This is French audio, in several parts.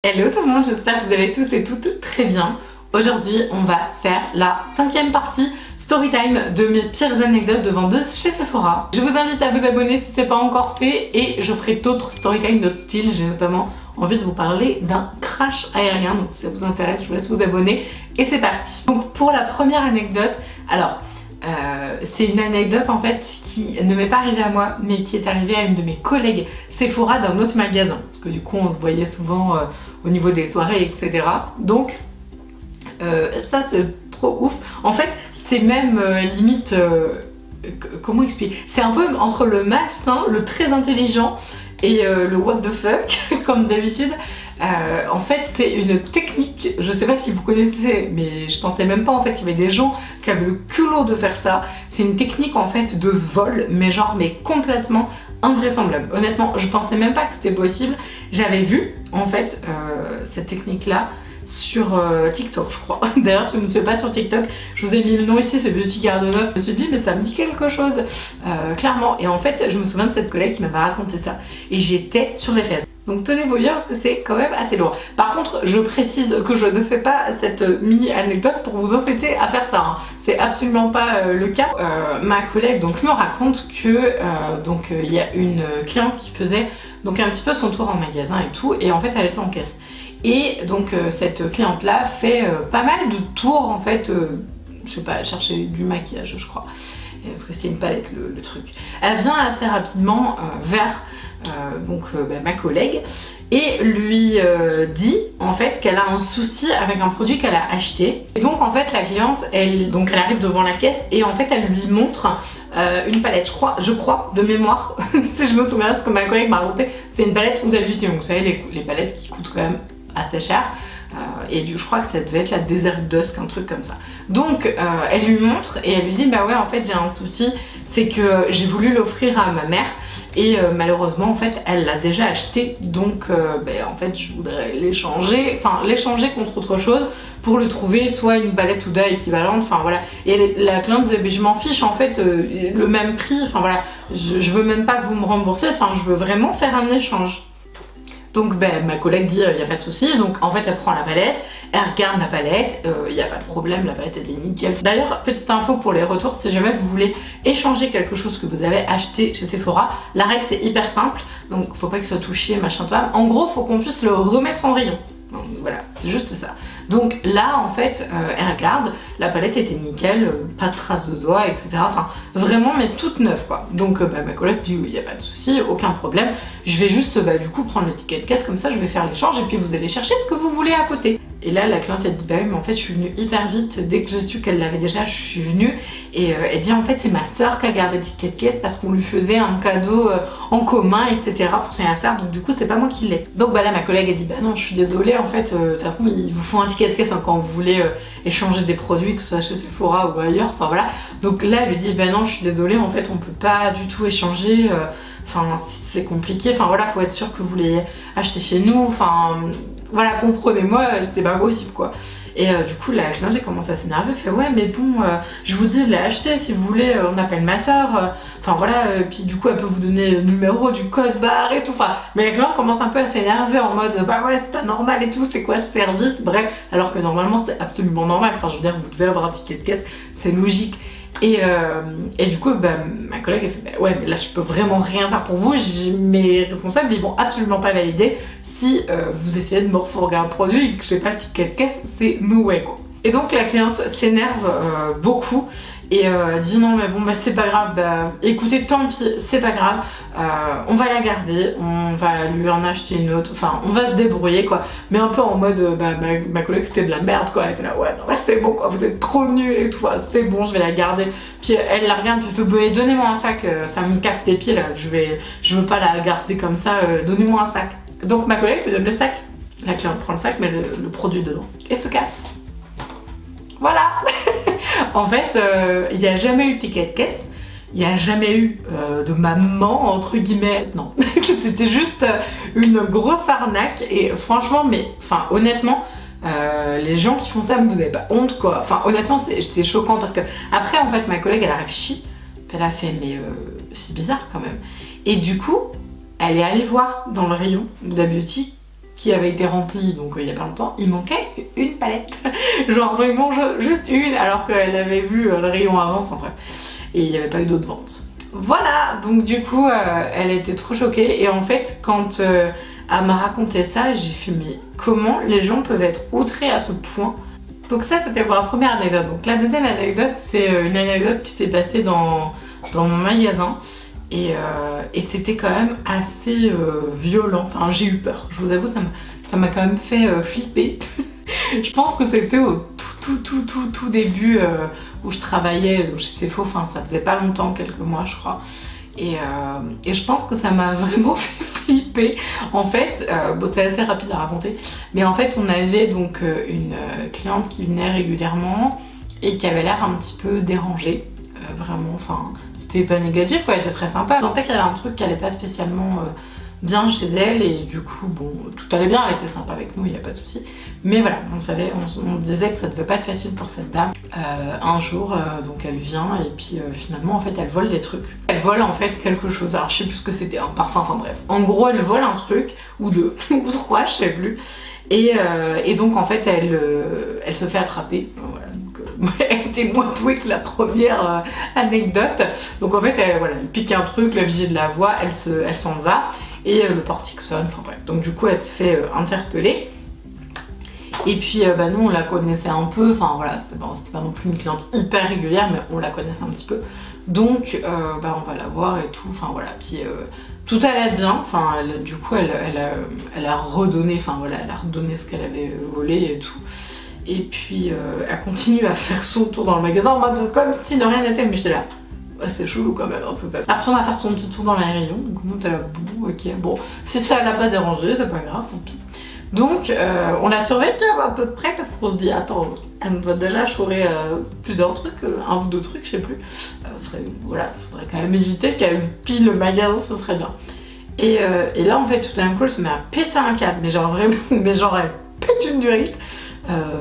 Hello tout le monde, j'espère que vous allez tous et toutes très bien. Aujourd'hui, on va faire la 5e partie storytime de mes pires anecdotes de vendeuse chez Sephora. Je vous invite à vous abonner si ce n'est pas encore fait et je ferai d'autres storytime d'autres styles. J'ai notamment envie de vous parler d'un crash aérien, donc si ça vous intéresse, je vous laisse vous abonner et c'est parti. Donc pour la première anecdote, alors c'est une anecdote en fait qui ne m'est pas arrivée à moi mais qui est arrivée à une de mes collègues Sephora d'un autre magasin parce que du coup on se voyait souvent au niveau des soirées etc. Donc ça c'est trop ouf. En fait c'est même limite comment expliquer, c'est un peu entre le malsain, le très intelligent et le what the fuck comme d'habitude. En fait c'est une technique, je sais pas si vous connaissez mais je pensais même pas en fait qu'il y avait des gens qui avaient le culot de faire ça. C'est une technique en fait de vol mais genre mais complètement invraisemblable. Honnêtement je pensais même pas que c'était possible. J'avais vu en fait cette technique là sur TikTok je crois. D'ailleurs si vous ne suivez pas sur TikTok, je vous ai mis le nom ici, c'est Beauty Garden of. Je me suis dit mais ça me dit quelque chose clairement. Et en fait je me souviens de cette collègue qui m'avait raconté ça et j'étais sur les fesses. Donc tenez-vous bien parce que c'est quand même assez lourd. Par contre je précise que je ne fais pas cette mini anecdote pour vous inciter à faire ça hein. C'est absolument pas le cas. Ma collègue donc me raconte que il y a une cliente qui faisait donc un petit peu son tour en magasin et tout et en fait elle était en caisse. Et donc cette cliente là fait pas mal de tours en fait, je sais pas, elle cherchait du maquillage je crois, parce que c'était une palette le truc. Elle vient assez rapidement vers ma collègue et lui dit en fait qu'elle a un souci avec un produit qu'elle a acheté. Et donc en fait la cliente elle arrive devant la caisse et en fait elle lui montre une palette, je crois de mémoire si je me souviens ce que ma collègue m'a raconté, c'est une palette Huda Beauty, donc vous savez les palettes qui coûtent quand même assez cher. Je crois que ça devait être la Desert Dusk, un truc comme ça. Donc elle lui montre et elle lui dit bah ouais en fait j'ai un souci, c'est que j'ai voulu l'offrir à ma mère et malheureusement en fait elle l'a déjà acheté, donc en fait je voudrais l'échanger contre autre chose pour lui trouver soit une palette Huda équivalente, enfin voilà. Et la cliente disait je m'en fiche en fait, le même prix, enfin voilà, je veux même pas que vous me remboursez, enfin je veux vraiment faire un échange. Donc ma collègue dit il n'y a pas de souci, donc en fait elle prend la palette, elle regarde la palette, il n'y a pas de problème, la palette était nickel. D'ailleurs petite info pour les retours, si jamais vous voulez échanger quelque chose que vous avez acheté chez Sephora, la règle c'est hyper simple, donc faut pas que ce soit touché, machin tout ça. En gros faut qu'on puisse le remettre en rayon. Donc voilà, c'est juste ça. Donc là en fait elle regarde, la palette était nickel, pas de traces de doigts etc. Enfin vraiment mais toute neuve quoi. Donc ma collègue dit il n'y a pas de souci, aucun problème. Je vais juste du coup prendre le ticket de caisse comme ça, je vais faire l'échange et puis vous allez chercher ce que vous voulez à côté. Et là la cliente elle dit bah oui mais en fait je suis venue hyper vite, dès que j'ai su qu'elle l'avait déjà je suis venue. Et elle dit en fait c'est ma soeur qui a gardé le ticket de caisse parce qu'on lui faisait un cadeau en commun etc pour son anniversaire, donc du coup c'est pas moi qui l'ai. Donc là ma collègue elle dit bah non je suis désolée en fait de toute façon ils vous font un ticket de caisse hein, quand vous voulez échanger des produits que ce soit chez Sephora ou ailleurs, enfin voilà. Donc là elle lui dit bah non je suis désolée en fait on peut pas du tout échanger, enfin c'est compliqué, enfin voilà faut être sûr que vous l'ayez acheté chez nous, enfin voilà comprenez-moi c'est pas possible quoi. Et du coup la cliente j'ai commencé à s'énerver, fait ouais mais bon je vous dis je l'ai acheté, si vous voulez on appelle ma soeur, enfin voilà, puis du coup elle peut vous donner le numéro du code barre et tout, enfin mais la cliente commence un peu à s'énerver en mode bah ouais c'est pas normal et tout, c'est quoi ce service, bref, alors que normalement c'est absolument normal, enfin je veux dire vous devez avoir un ticket de caisse, c'est logique. Et du coup ma collègue elle fait bah ouais mais là je peux vraiment rien faire pour vous, mes responsables ils vont absolument pas valider si vous essayez de me refourguer un produit et que j'ai pas le ticket de caisse, c'est no way quoi. Et donc la cliente s'énerve beaucoup et dit non mais bon bah c'est pas grave, bah écoutez tant pis c'est pas grave, on va la garder, on va lui en acheter une autre, enfin on va se débrouiller quoi, mais un peu en mode ma collègue c'était de la merde quoi, elle était là ouais non c'est bon quoi, vous êtes trop nuls et tout, c'est bon je vais la garder. Puis elle la regarde puis elle fait donnez-moi un sac, ça me casse les pieds là, je veux pas la garder comme ça, donnez-moi un sac. Donc ma collègue lui donne le sac, la cliente prend le sac met le produit dedans et se casse. Voilà. En fait, il n'y a jamais eu de ticket de caisse, il n'y a jamais eu de maman entre guillemets, non. C'était juste une grosse arnaque et franchement, mais enfin honnêtement, les gens qui font ça, vous avez pas honte quoi. Enfin honnêtement, c'est choquant parce que après en fait ma collègue elle a réfléchi, elle a fait mais c'est bizarre quand même. Et du coup, elle est allée voir dans le rayon Huda Beauty qui avait été remplie donc il y a pas longtemps, il manquait une palette. Genre vraiment juste une, alors qu'elle avait vu le rayon avant, enfin bref. Et il n'y avait pas eu d'autres ventes. Voilà, donc du coup elle était trop choquée. Et en fait quand elle m'a raconté ça, j'ai fait mais comment les gens peuvent être outrés à ce point? Donc ça c'était pour la première anecdote. Donc la deuxième anecdote, c'est une anecdote qui s'est passée dans mon magasin. Et c'était quand même assez violent, enfin j'ai eu peur, je vous avoue, ça m'a quand même fait flipper. Je pense que c'était au tout début où je travaillais chez Sephora, enfin ça faisait pas longtemps, quelques mois je crois. Et je pense que ça m'a vraiment fait flipper. En fait, bon, c'est assez rapide à raconter, mais en fait on avait donc une cliente qui venait régulièrement et qui avait l'air un petit peu dérangée, vraiment, enfin c'était pas négatif quoi, elle était très sympa. Je sentais qu'il y avait un truc qui allait pas spécialement bien chez elle et du coup bon, tout allait bien, elle était sympa avec nous, il n'y a pas de souci. Mais voilà, on disait que ça devait pas être facile pour cette dame. Un jour, donc elle vient et puis finalement en fait elle vole des trucs. Elle vole en fait quelque chose, alors je sais plus ce que c'était, un parfum, enfin bref. En gros elle vole un truc, ou deux, ou trois, je sais plus. Et donc en fait elle se fait attraper, voilà. Elle était moins douée que la première anecdote. Donc en fait elle pique un truc, la vigile la voit, elle s'en va et le portique sonne, enfin bref. Donc du coup elle se fait interpeller. Et puis nous on la connaissait un peu, enfin voilà, c'était pas non plus une cliente hyper régulière, mais on la connaissait un petit peu. Donc on va la voir et tout, enfin voilà, puis tout allait bien, enfin du coup elle a redonné, enfin voilà, elle a redonné ce qu'elle avait volé et tout. Et puis elle continue à faire son tour dans le magasin en mode comme si de rien n'était, mais j'étais là. C'est chelou quand même un peu. Elle retourne à faire son petit tour dans les rayons, donc nous t'es là, bon ok, bon, si ça l'a pas dérangé, c'est pas grave, tant pis. Donc on la surveille un peu de près parce qu'on se dit attends, elle nous doit déjà chourer plusieurs trucs, un ou deux trucs, je sais plus. Voilà, faudrait quand même éviter qu'elle pille le magasin, ce serait bien. Et là en fait tout d'un coup elle se met à péter un câble, mais genre vraiment, mais genre elle pète une durite.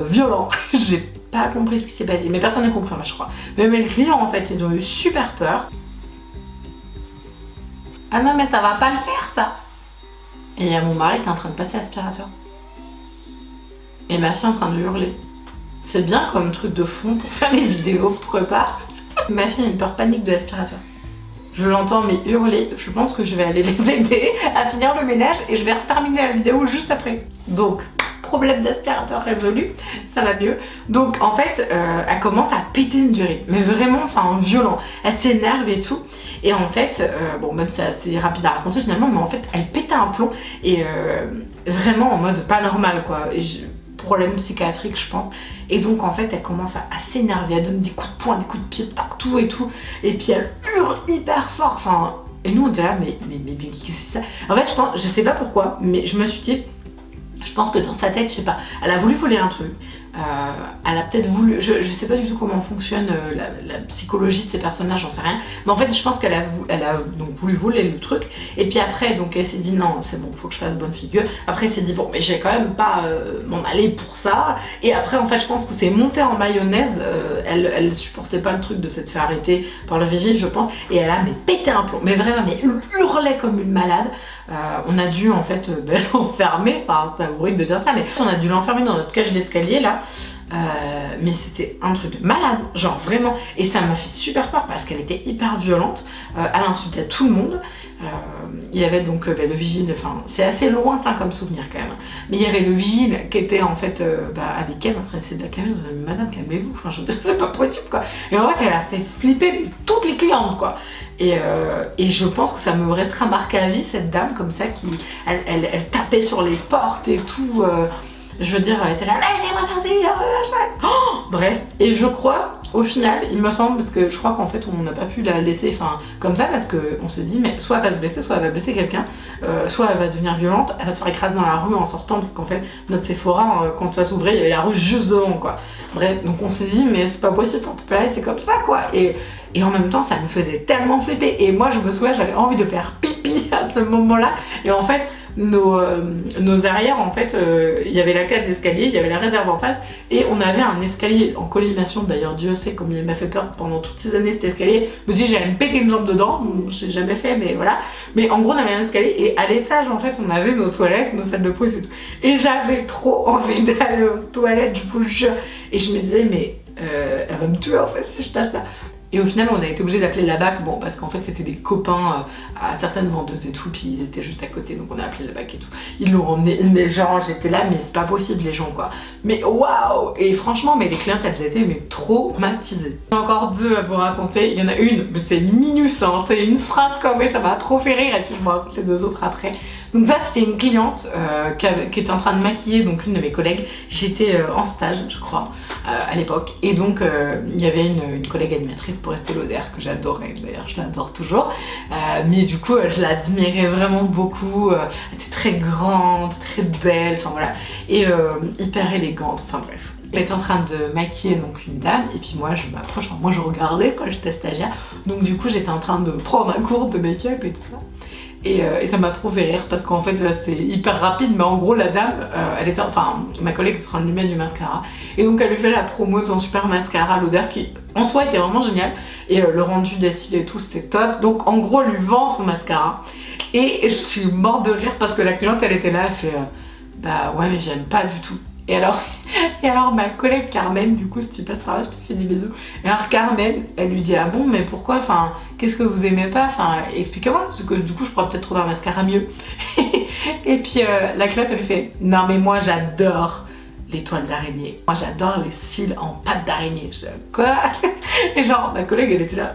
Violent. J'ai pas compris ce qui s'est passé, mais personne n'a compris, moi je crois. Mais le client en fait, ils ont eu super peur. Ah non mais ça va pas le faire ça. Et il y a mon mari qui est en train de passer l'aspirateur. Et ma fille en train de hurler. C'est bien comme truc de fond pour faire les vidéos autre part. Ma fille a une peur panique de l'aspirateur. Je l'entends mais hurler. Je pense que je vais aller les aider à finir le ménage et je vais terminer la vidéo juste après. Donc problème d'aspirateur résolu, ça va mieux. Donc en fait elle commence à péter une durée, mais vraiment enfin violent, elle s'énerve et tout. Et en fait, bon même c'est assez rapide à raconter finalement, mais en fait elle pétait un plomb et vraiment en mode pas normal quoi, et problème psychiatrique je pense. Et donc en fait elle commence à s'énerver, elle donne des coups de poing, des coups de pied partout et tout, et puis elle hurle hyper fort, enfin, et nous on était là mais qu'est-ce que c'est ça? En fait je sais pas pourquoi, mais je me suis dit, je pense que dans sa tête, je sais pas, elle a voulu voler un truc, elle a peut-être voulu, je sais pas du tout comment fonctionne la psychologie de ces personnages, j'en sais rien, mais en fait je pense qu'elle a donc voulu voler le truc, et puis après donc elle s'est dit non c'est bon, faut que je fasse bonne figure, après elle s'est dit bon mais j'ai quand même pas m'en aller pour ça, et après en fait je pense que c'est monté en mayonnaise, elle supportait pas le truc de s'être fait arrêter par le vigile je pense, et elle a mais pété un plomb, mais vraiment mais hurlait comme une malade. On a dû en fait l'enfermer, enfin c'est horrible de dire ça, mais on a dû l'enfermer dans notre cage d'escalier là, mais c'était un truc de malade, genre vraiment, et ça m'a fait super peur parce qu'elle était hyper violente, elle insultait tout le monde. Il y avait donc le vigile, enfin c'est assez lointain comme souvenir quand même, mais il y avait le vigile qui était en fait avec elle en train d'essayer de la calmer, madame calmez-vous, enfin je veux dire c'est pas possible quoi, et en vrai elle a fait flipper toutes les clientes quoi. Et je pense que ça me restera marqué à vie cette dame comme ça qui elle tapait sur les portes et tout, je veux dire elle était là laissez-moi sortir, bref. Et je crois au final il me semble, parce que je crois qu'en fait on n'a pas pu la laisser comme ça parce qu'on s'est dit mais soit elle va se blesser, soit elle va blesser quelqu'un, soit elle va devenir violente, elle va se faire écraser dans la rue en sortant, parce qu'en fait notre Sephora quand ça s'ouvrait il y avait la rue juste devant quoi. Bref, donc on s'est dit mais c'est pas possible, on peut pas la laisser comme ça quoi. Et en même temps ça me faisait tellement flipper, et moi je me souviens j'avais envie de faire pipi à ce moment là, et en fait nos arrières en fait, il y avait la cage d'escalier, il y avait la réserve en face et on avait un escalier en collimation. D'ailleurs Dieu sait comme il m'a fait peur pendant toutes ces années cet escalier. Je me suis dit j'allais me péter une jambe dedans, bon, je l'ai jamais fait mais voilà. Mais en gros on avait un escalier et à l'étage en fait on avait nos toilettes, nos salles de pause et tout. Et j'avais trop envie d'aller aux toilettes, je vous le jure. Et je me disais mais elle va me tuer en fait si je passe là. Et au final on a été obligé d'appeler la BAC, bon parce qu'en fait c'était des copains à certaines vendeuses et tout, puis ils étaient juste à côté donc on a appelé la BAC et tout. Ils l'ont emmené, mais genre j'étais là mais c'est pas possible les gens quoi. Mais waouh. Et franchement mais les clientes elles étaient mais traumatisées. J'ai encore deux à vous raconter, il y en a une, mais c'est minus hein, c'est une phrase quand même, ça m'a trop fait rire et puis je vous raconte les deux autres après. Donc là c'était une cliente qui était en train de maquiller donc une de mes collègues, j'étais en stage je crois à l'époque et donc il y avait une collègue animatrice pour Estée Lauder que j'adorais, d'ailleurs je l'adore toujours, mais du coup je l'admirais vraiment beaucoup, elle était très grande, très belle, enfin voilà, et hyper élégante, enfin bref. Elle était en train de maquiller donc une dame et puis moi je m'approche, enfin moi je regardais quand j'étais stagiaire, donc du coup j'étais en train de prendre un cours de make-up et tout ça. Et ça m'a trop fait rire parce qu'en fait là c'est hyper rapide mais en gros la dame, elle était, enfin ma collègue était en train de lui mettre du mascara et donc elle lui fait la promo de son super mascara Lauder qui en soi était vraiment génial et le rendu des cils et tout c'était top, donc en gros elle lui vend son mascara et je suis morte de rire parce que la cliente elle était là, elle fait bah ouais mais j'aime pas du tout. Et alors ma collègue Carmen, du coup si tu passes par là je te fais des bisous. Et alors Carmen, elle lui dit ah bon mais pourquoi, enfin qu'est-ce que vous aimez pas, enfin expliquez-moi parce que du coup je pourrais peut-être trouver un mascara mieux. Et puis la cliente elle lui fait non mais moi j'adore les toiles d'araignée, moi j'adore les cils en pâte d'araignée. Je dis quoi? Et genre ma collègue elle était là,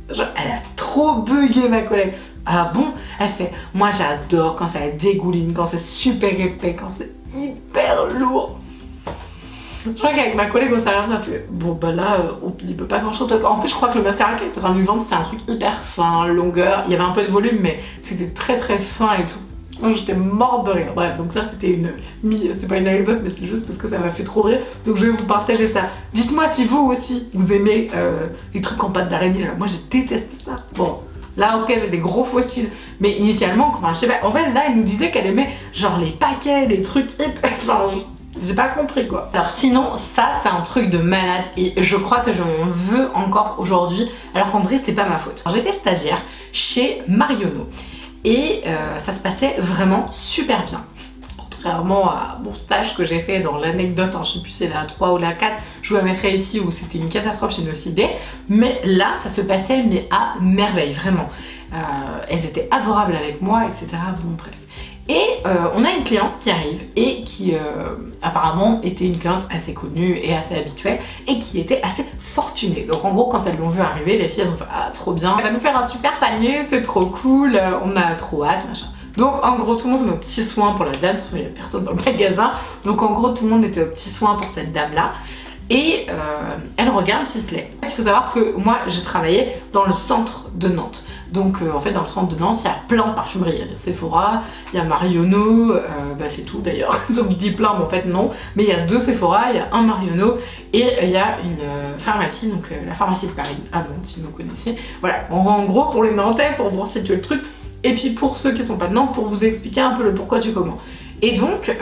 genre, elle a trop bugué ma collègue. Ah bon? Elle fait moi j'adore quand ça dégouline, quand c'est super épais, quand c'est hyper lourd. Je crois qu'avec ma collègue on s'est regardé, on a fait bon bah là on n'y peut pas grand chose. En plus je crois que le mascara qu'elle était en train de lui vendre c'était un truc hyper fin, longueur, il y avait un peu de volume mais c'était très très fin et tout. Moi j'étais morte de rire. Bref, donc ça c'était c'était pas une anecdote mais c'était juste parce que ça m'a fait trop rire. Donc je vais vous partager ça. Dites-moi si vous aussi vous aimez les trucs en pâte d'araignée là. Moi j'ai détesté ça. Bon. Là ok j'ai des gros fossiles mais initialement enfin, je sais pas, en fait là elle nous disait qu'elle aimait genre les paquets, les trucs hyper, enfin j'ai pas compris quoi. Alors sinon ça c'est un truc de malade et je crois que je m'en veux encore aujourd'hui alors qu'en vrai c'est pas ma faute. J'étais stagiaire chez Marionneau et ça se passait vraiment super bien. Contrairement à mon stage que j'ai fait dans l'anecdote, je sais plus c'est la 3 ou la 4, je vous la mettrai ici où c'était une catastrophe chez Nocibé, mais là ça se passait mais à merveille, vraiment. Elles étaient adorables avec moi, etc. Bon bref. Et on a une cliente qui arrive et qui apparemment était une cliente assez connue et assez habituelle et qui était assez fortunée. Donc en gros quand elles l'ont vu arriver, les filles elles ont fait ah trop bien, elle va nous faire un super panier, c'est trop cool, on a trop hâte, machin. Donc en gros tout le monde était aux petits soins pour la dame, parce qu'il n'y avait personne dans le magasin. Donc en gros tout le monde était aux petits soins pour cette dame là. Et elle regarde Sisley. Il faut savoir que moi j'ai travaillé dans le centre de Nantes. Donc en fait dans le centre de Nantes il y a plein de parfumeries. Il y a Sephora, il y a Marionneau, bah c'est tout d'ailleurs. Donc je dis plein mais en fait non. Mais il y a deux Sephora, il y a un Marionneau et il y a une pharmacie, donc la pharmacie de Paris à Nantes si vous connaissez. Voilà, en gros pour les Nantais, pour vous situer le truc. Et puis pour ceux qui sont pas de Nantes, pour vous expliquer un peu le pourquoi du comment. Et donc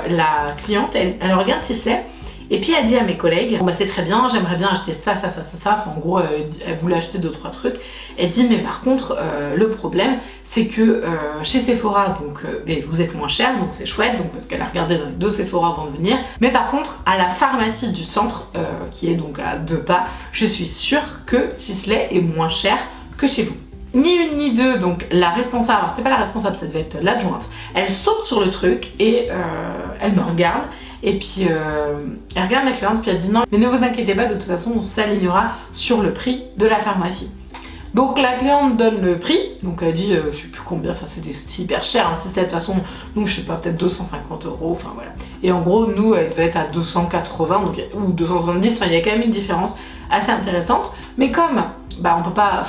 la cliente elle regarde Sisley. Et puis elle dit à mes collègues, bon bah c'est très bien, j'aimerais bien acheter ça, ça, ça, ça, ça. Enfin en gros elle voulait acheter 2-3 trucs. Elle dit mais par contre le problème c'est que chez Sephora donc vous êtes moins cher donc c'est chouette, donc parce qu'elle a regardé dans les deux Sephora avant de venir. Mais par contre à la pharmacie du centre qui est donc à 2 pas, je suis sûre que Sisley est moins cher que chez vous. Ni une ni deux, donc la responsable, alors c'était pas la responsable, ça devait être l'adjointe, elle saute sur le truc et elle me regarde. Et puis elle regarde la cliente puis elle dit non mais ne vous inquiétez pas, de toute façon on s'alignera sur le prix de la pharmacie. Donc la cliente donne le prix, donc elle dit je sais plus combien, enfin c'était hyper cher, hein, c'est de toute façon, donc je sais pas, peut-être 250 €, enfin voilà. Et en gros nous elle devait être à 280 donc, ou 270, enfin il y a quand même une différence assez intéressante. Mais comme bah on peut pas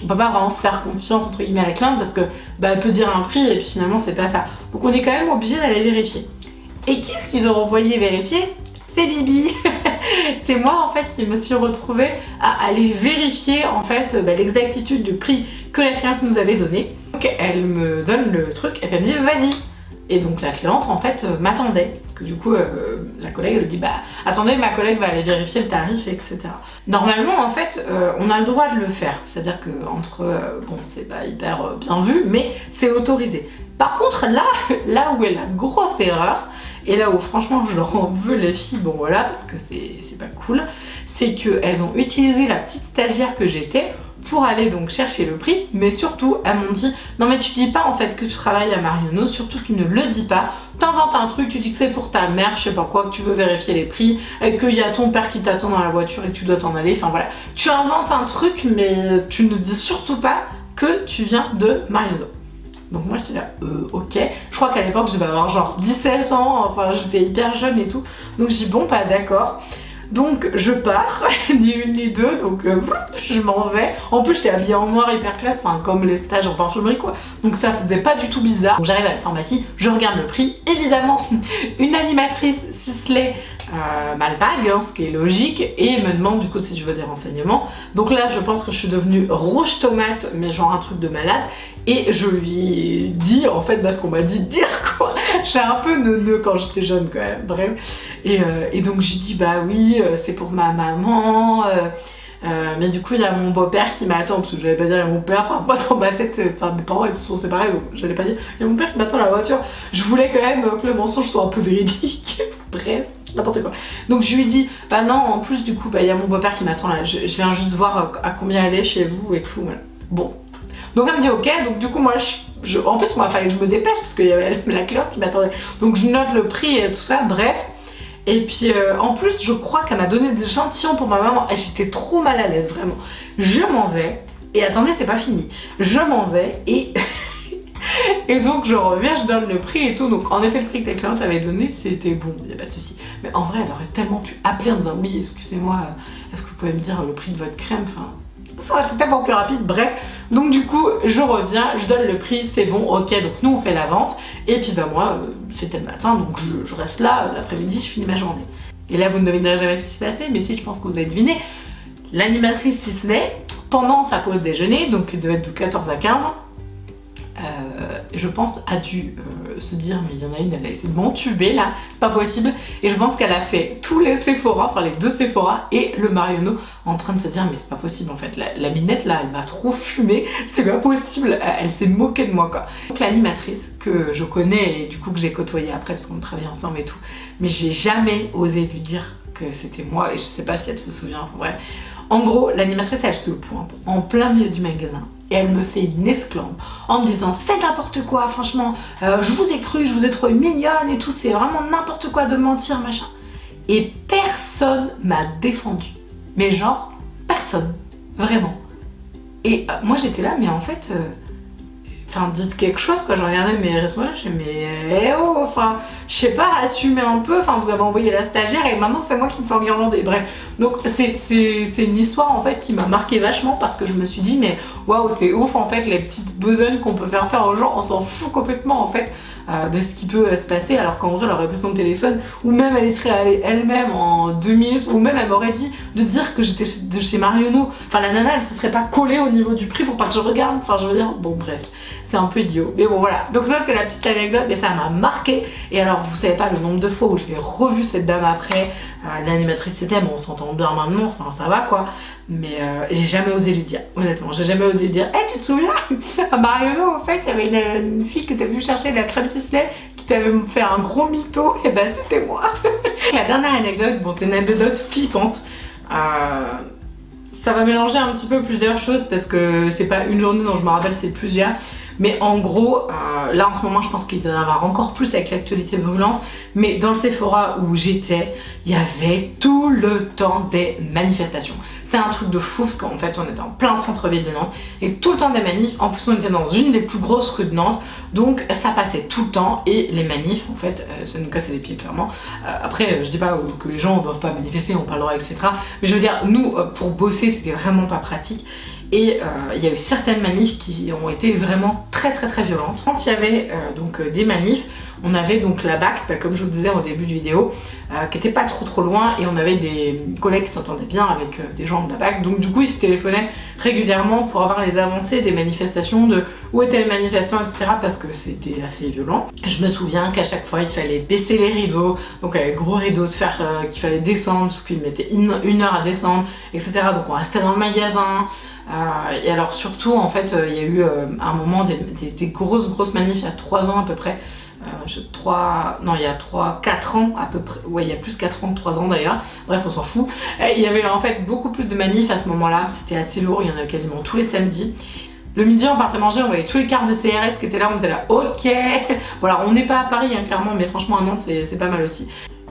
vraiment faire confiance entre guillemets à la cliente parce que bah elle peut dire un prix et puis finalement c'est pas ça. Donc on est quand même obligé d'aller vérifier. Et qu'est-ce qu'ils ont envoyé vérifier? C'est Bibi. C'est moi en fait qui me suis retrouvée à aller vérifier en fait l'exactitude du prix que la cliente nous avait donné. Donc elle me donne le truc et puis elle me dit vas-y, Et donc la cliente en fait m'attendait. Que du coup la collègue elle dit bah attendez, ma collègue va aller vérifier le tarif, etc. Normalement en fait on a le droit de le faire, c'est-à-dire que entre bon c'est pas hyper bien vu mais c'est autorisé. Par contre là où est la grosse erreur, et là où franchement je leur en veux les filles, bon voilà parce que c'est pas cool, c'est qu'elles ont utilisé la petite stagiaire que j'étais pour aller donc chercher le prix, mais surtout elles m'ont dit non mais tu dis pas en fait que tu travailles à Marionneau, surtout tu ne le dis pas, t'inventes un truc, tu dis que c'est pour ta mère, je sais pas quoi, que tu veux vérifier les prix, et qu'il y a ton père qui t'attend dans la voiture et que tu dois t'en aller, enfin voilà. Tu inventes un truc mais tu ne dis surtout pas que tu viens de Marionneau. Donc moi j'étais là, ok. Je crois qu'à l'époque je devais avoir genre 17 ans, enfin j'étais hyper jeune et tout. Donc j'ai dit bon bah d'accord. Donc je pars, ni une ni deux, donc je m'en vais. En plus j'étais habillée en noir hyper classe, enfin comme les stages en parfumerie quoi. Donc ça faisait pas du tout bizarre. Donc j'arrive à la pharmacie, je regarde le prix. Évidemment, une animatrice Sisley m'alpague, hein, ce qui est logique, et me demande du coup si je veux des renseignements. Donc là je pense que je suis devenue rouge tomate, mais genre un truc de malade. Et je lui ai dit en fait ce qu'on m'a dit de dire quoi. J'ai un peu neuneu quand j'étais jeune quand même, bref. Et donc j'ai dit bah oui c'est pour ma maman, mais du coup il y a mon beau-père qui m'attend, parce que j'allais pas dire il y a mon père, enfin moi dans ma tête, enfin mes parents ils se sont séparés donc j'allais pas dire il y a mon père qui m'attend dans la voiture. Je voulais quand même que le mensonge soit un peu véridique, bref. N'importe quoi. Donc je lui ai dit bah non en plus du coup bah il y a mon beau-père qui m'attend là, je viens juste voir à combien elle est chez vous et tout, voilà. Bon. Donc elle me dit ok, donc du coup moi en plus moi il fallait que je me dépêche parce qu'il y avait la cliente qui m'attendait. Donc je note le prix et tout ça, bref. Et puis en plus je crois qu'elle m'a donné des échantillons pour ma maman et j'étais trop mal à l'aise vraiment. Je m'en vais et attendez c'est pas fini. Je m'en vais et et donc je reviens, je donne le prix et tout. Donc en effet le prix que la cliente avait donné c'était bon, il n'y a pas de souci. Mais en vrai elle aurait tellement pu appeler en disant oui excusez-moi, est-ce que vous pouvez me dire le prix de votre crème, enfin ça aurait été tellement plus rapide, bref. Donc du coup je reviens, je donne le prix, c'est bon, ok, donc nous on fait la vente. Et puis bah moi c'était le matin, donc je reste là, l'après-midi je finis ma journée. Et là vous ne devinerez jamais ce qui s'est passé, mais si je pense que vous avez deviné. L'animatrice Sisley, pendant sa pause déjeuner, donc il devait être de 14 à 15, je pense a dû se dire mais il y en a une, elle a essayé de m'entuber là, c'est pas possible. Et je pense qu'elle a fait tous les Sephora, enfin les deux Sephora et le Marionneau en train de se dire mais c'est pas possible en fait, la minette là elle m'a trop fumé, c'est pas possible, elle s'est moquée de moi quoi. Donc l'animatrice que je connais et du coup que j'ai côtoyée après parce qu'on travaillait ensemble et tout, mais j'ai jamais osé lui dire que c'était moi et je sais pas si elle se souvient, enfin, bref. En gros l'animatrice elle se pointe en plein milieu du magasin et elle me fait une esclambe en me disant c'est n'importe quoi franchement, je vous ai cru, je vous ai trouvé mignonne et tout, c'est vraiment n'importe quoi de mentir machin. Et personne m'a défendue, mais genre personne, vraiment. Et moi j'étais là mais en fait enfin dites quelque chose quoi, j'en regardais mes responsables, je me disais mais oh, enfin je sais pas, assumez un peu, enfin vous avez envoyé la stagiaire et maintenant c'est moi qui me fais enguirlander, bref. Donc c'est une histoire en fait qui m'a marqué vachement parce que je me suis dit mais waouh c'est ouf en fait les petites besognes qu'on peut faire aux gens, on s'en fout complètement en fait de ce qui peut se passer, alors qu'en vrai elle aurait pris son téléphone ou même elle y serait allée elle-même en 2 minutes ou même elle m'aurait dit de dire que j'étais de chez Marionneau, enfin la nana elle se serait pas collée au niveau du prix pour pas que je regarde, enfin je veux dire, bon bref. C'est un peu idiot, mais bon voilà. Donc ça c'était la petite anecdote, mais ça m'a marqué. Et alors vous savez pas le nombre de fois où je l'ai revue cette dame après, l'animatrice c'était, bon on s'entend bien maintenant, enfin ça va quoi. Mais j'ai jamais osé lui dire, honnêtement, j'ai jamais osé lui dire hey, tu te souviens à Marionneau en fait il y avait une fille qui était venue chercher de la crème Sisley qui t'avait fait un gros mytho, et ben c'était moi. La dernière anecdote, bon c'est une anecdote flippante. Ça va mélanger un petit peu plusieurs choses parce que c'est pas une journée dont je me rappelle, c'est plusieurs. Mais en gros, là en ce moment je pense qu'il doit y en avoir encore plus avec l'actualité brûlante. Mais dans le Sephora où j'étais, il y avait tout le temps des manifestations. C'est un truc de fou parce qu'en fait on était en plein centre-ville de Nantes et tout le temps des manifs. En plus on était dans une des plus grosses rues de Nantes, donc ça passait tout le temps. Et les manifs en fait ça nous cassait les pieds clairement. Après je dis pas que les gens ne doivent pas manifester, n'ont pas le droit etc. Mais je veux dire nous pour bosser c'était vraiment pas pratique. Et il y a eu certaines manifs qui ont été vraiment très violentes. Quand il y avait donc des manifs, on avait donc la BAC, comme je vous disais au début de vidéo, qui était pas trop loin, et on avait des collègues qui s'entendaient bien avec des gens de la BAC, donc du coup ils se téléphonaient régulièrement pour avoir les avancées des manifestations, de où étaient les manifestants, etc., parce que c'était assez violent. Je me souviens qu'à chaque fois il fallait baisser les rideaux, donc avec gros rideaux de fer qu'il fallait descendre, parce qu'ils mettaient une heure à descendre, etc., donc on restait dans le magasin. Et alors surtout en fait il y a eu à un moment des grosses manifs il y a 3 ans à peu près, il y a 4 ans à peu près, ouais il y a plus 4 ans que 3 ans d'ailleurs, bref on s'en fout. Il y avait en fait beaucoup plus de manifs à ce moment là, c'était assez lourd, il y en avait quasiment tous les samedis. Le midi on partait manger, on voyait tous les cars de CRS qui étaient là, on était là ok. Voilà, on n'est pas à Paris hein, clairement, mais franchement à Nantes c'est pas mal aussi.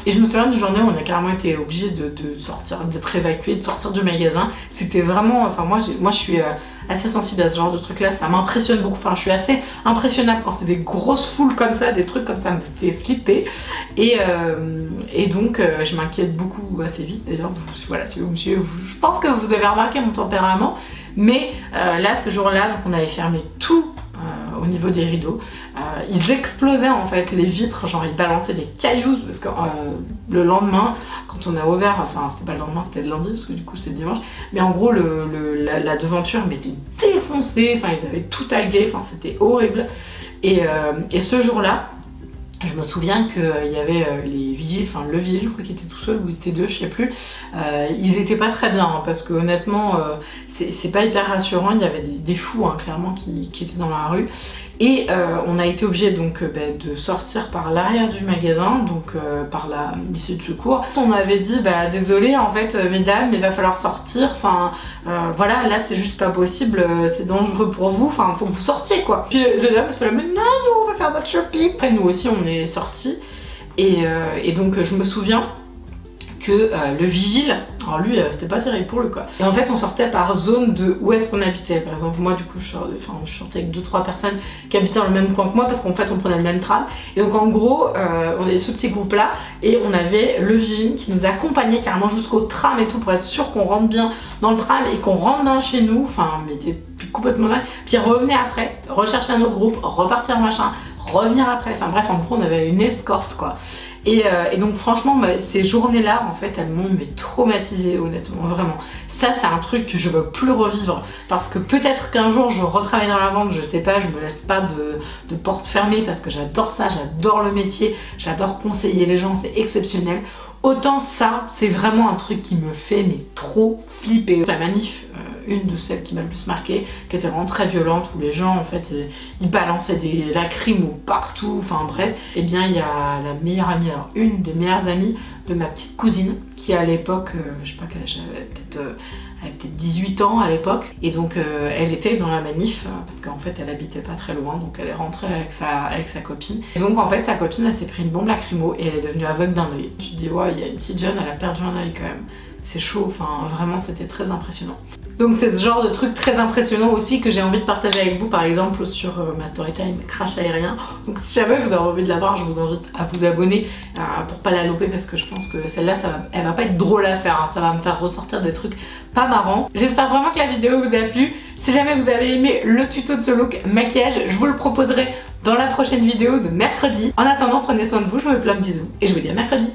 Et je me souviens d'une journée où on a carrément été obligé de sortir, d'être évacué, de sortir du magasin. C'était vraiment, enfin moi je suis assez sensible à ce genre de truc là, ça m'impressionne beaucoup, enfin je suis assez impressionnable quand c'est des grosses foules comme ça, des trucs comme ça me fait flipper. Et donc je m'inquiète beaucoup assez vite, d'ailleurs voilà, si vous me suivez, je pense que vous avez remarqué mon tempérament. Mais là ce jour là, donc on avait fermé tout au niveau des rideaux, ils explosaient en fait les vitres, genre ils balançaient des cailloux, parce que le lendemain quand on a ouvert, enfin c'était pas le lendemain, c'était le lundi parce que du coup c'était le dimanche, mais en gros la devanture m'était défoncée, enfin ils avaient tout tagué, enfin c'était horrible. Et ce jour là je me souviens qu'il y avait les vigiles, enfin le vigile je crois qu'il était tout seul ou ils étaient deux, je sais plus, il n'était pas très bien hein, parce que honnêtement c'est pas hyper rassurant, il y avait des fous hein, clairement qui étaient dans la rue. Et on a été obligé donc de sortir par l'arrière du magasin, donc par l'issue de secours. On avait dit désolé en fait mesdames, il va falloir sortir, enfin voilà, là c'est juste pas possible, c'est dangereux pour vous, enfin faut que vous sortiez quoi. Puis les dames se disent non, on va faire notre shopping. Après nous aussi on est sortis et donc je me souviens que le vigile, alors lui c'était pas terrible pour lui quoi. Et en fait on sortait par zone de où est-ce qu'on habitait. Par exemple moi du coup je sortais avec 2-3 personnes qui habitaient dans le même coin que moi parce qu'en fait on prenait le même tram. Et donc en gros on avait ce petit groupe là et on avait le vigile qui nous accompagnait carrément jusqu'au tram et tout pour être sûr qu'on rentre bien dans le tram et qu'on rentre bien chez nous. Enfin mais était complètement là. Puis il revenait après, rechercher un autre groupe, repartir machin, revenir après. Enfin bref en gros on avait une escorte quoi. Et donc franchement ces journées là en fait elles m'ont traumatisée honnêtement, vraiment. Ça c'est un truc que je veux plus revivre parce que peut-être qu'un jour je retravaille dans la vente, je sais pas, je me laisse pas de porte fermée parce que j'adore ça, j'adore le métier, j'adore conseiller les gens, c'est exceptionnel. Autant ça c'est vraiment un truc qui me fait trop flipper. La manif, une de celles qui m'a le plus marqué, qui était vraiment très violente, où les gens en fait ils balançaient des lacrymos partout, enfin bref, et bien il y a la meilleure amie, alors une des meilleures amies de ma petite cousine qui à l'époque, je sais pas quel âge elle avait, peut-être 18 ans à l'époque, et donc elle était dans la manif parce qu'en fait elle habitait pas très loin, donc elle est rentrée avec sa copine, et donc en fait sa copine elle s'est pris une bombe lacrymo et elle est devenue aveugle d'un œil. Tu te dis ouais, il y a une petite jeune, elle a perdu un œil quand même, c'est chaud, enfin vraiment c'était très impressionnant. Donc c'est ce genre de truc très impressionnant aussi que j'ai envie de partager avec vous, par exemple sur ma storytime crash aérien. Donc si jamais vous avez envie de la voir, je vous invite à vous abonner pour pas la louper, parce que je pense que celle-là elle va pas être drôle à faire, hein. Ça va me faire ressortir des trucs pas marrants. J'espère vraiment que la vidéo vous a plu. Si jamais vous avez aimé le tuto de ce look maquillage, je vous le proposerai dans la prochaine vidéo de mercredi. En attendant, prenez soin de vous, je vous fais plein de bisous et je vous dis à mercredi.